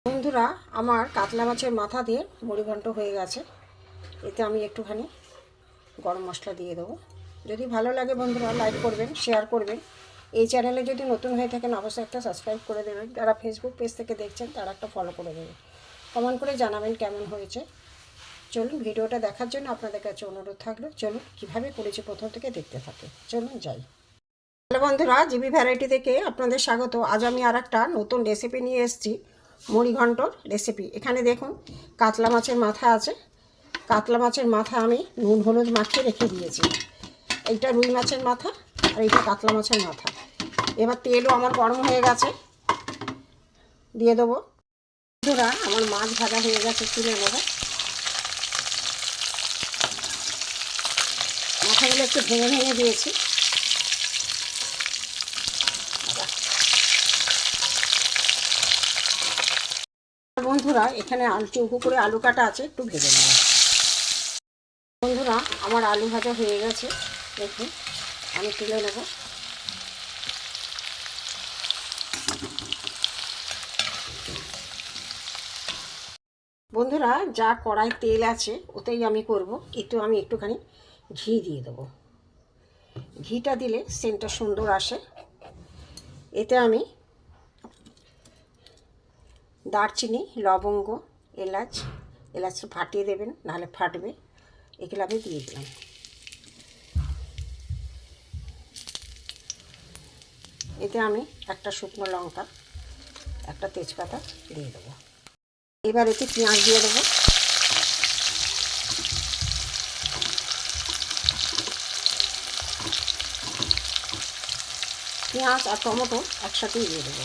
বন্ধুরা, আমার কাতলা মাছের মাথা দিয়ে মুড়িঘণ্ট হয়ে গেছে। এতে আমি একটুখানি গরম মশলা দিয়ে দেবো। যদি ভালো লাগে বন্ধুরা লাইক করবেন, শেয়ার করবেন। এই চ্যানেলে যদি নতুন হয়ে থাকেন অবশ্যই একটা সাবস্ক্রাইব করে দেবেন। যারা ফেসবুক পেজ থেকে দেখছেন তারা একটা ফলো করে দেবেন। কমেন্ট করে জানাবেন কেমন হয়েছে। চলুন, ভিডিওটা দেখার জন্য আপনাদের কাছে অনুরোধ থাকলো। চলুন কীভাবে করেছি প্রথম থেকে দেখতে থাকে। চলুন যাই। হ্যালো বন্ধুরা, জিবি ভ্যারাইটি থেকে আপনাদের স্বাগত। আজ আমি আর একটা নতুন রেসিপি নিয়ে এসেছি, মুড়িঘণ্টর রেসিপি। এখানে দেখুন কাতলা মাছের মাথা আছে। কাতলা মাছের মাথা আমি নুন হলুদ মাখিয়ে রেখে দিয়েছি। এইটা রুই মাছের মাথা আর এইটা কাতলা মাছের মাথা। এবার তেলও আমার গরম হয়ে গেছে, দিয়ে দেবো। বন্ধুরা, আমার মাছ ভাজা হয়ে গেছে, তুলে নেবো। মাথাগুলো একটু ভেঙে ভেঙে দিয়েছি। বন্ধুরা, এখানে চৌকো করে আলু কাটা আছে, একটু ভেজে নেব। বন্ধুরা, আমার আলু ভাজা হয়ে গেছে, দেখুন আমি তুলে নেব। বন্ধুরা, যা কড়াই তেল আছে ওতেই আমি করব। একটু আমি একটুখানি ঘি দিয়ে দেবো। ঘিটা দিলে সেন্টটা সুন্দর আসে। এতে আমি দারচিনি, লবঙ্গ, এলাচটা ফাটিয়ে দেবেন, নাহলে ফাটবে। এগুলো আমি দিয়ে দিলাম। এতে আমি একটা শুকনো লঙ্কা, একটা তেজপাতা দিয়ে দেবো। এবার এতে পেঁয়াজ দিয়ে দেবো। পেঁয়াজ আর টমেটো একসাথেই দিয়ে দেবো।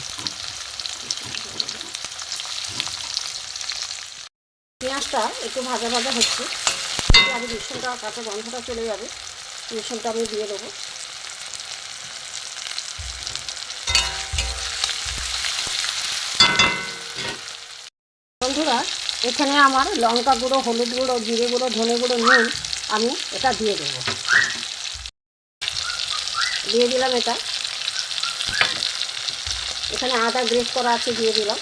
পেঁয়াজটা একটু ভাজা ভাজা হচ্ছে, আগে রসুনটা কাঁচা গন্ধটা চলে যাবে। রসুনটা আমি দিয়ে দেবো। বন্ধুরা, এখানে আমার লঙ্কা গুঁড়ো, হলুদ গুঁড়ো, জিরে গুঁড়ো, ধনে গুঁড়ো, নুন আমি এটা দিয়ে দেবো। দিয়ে দিলাম এটা। এখানে আদা গ্রেট করা আছে, দিয়ে দিলাম।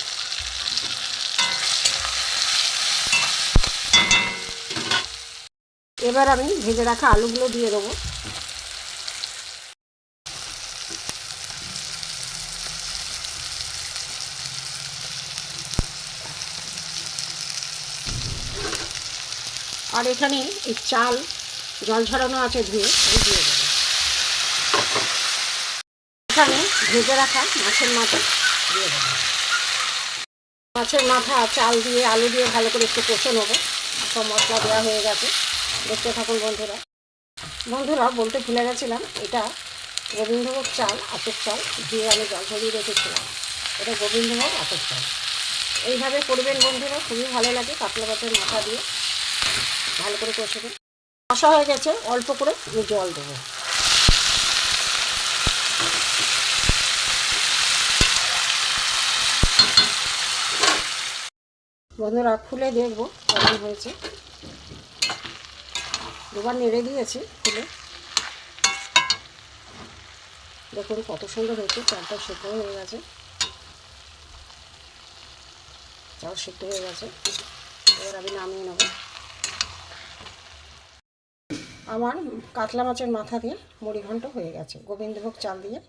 এবার আমি ভেজে রাখা আলুগুলো দিয়ে দেবো। আর এখানে এই চাল জল ঝরানো আছে, ধুয়ে আমি দিয়ে দেবো। এখানে ভেজে রাখা মাছের মাথা দিয়ে দেবো। মাছের মাথা চাল দিয়ে আলু দিয়ে ভালো করে একটু কষে নেবো। সব মশলা দেওয়া হয়ে গেছে, দেখতে থাকুন বন্ধুরা। বন্ধুরা, বলতে ভুলে গেছিলাম, এটা গোবিন্দভোগ চাল, আতপ চাল দিয়ে আমি জল ঝরিয়ে রেখেছিলাম। এটা গোবিন্দভোগ আতপ চাল। এইভাবে করবেন বন্ধুরা, খুবই ভালো লাগে। কাতলা মাছের মাথা দিয়ে ভালো করে কষে দিন। কষা হয়ে গেছে, অল্প করে আমি জল দেবো। বন্ধুরা, খুলে দেখবো কেমন হয়েছে। দুবার নেড়ে দিয়েছি খুলে, দেখুন কত সুন্দর হয়েছে। চালটা সেদ্ধ হয়ে গেছে, চাল সেদ্ধ হয়ে গেছে। এবার আমি নামিয়ে নেব। আমার কাতলা মাছের মাথা দিয়ে মুড়িঘণ্ট হয়ে গেছে, গোবিন্দভোগ চাল দিয়ে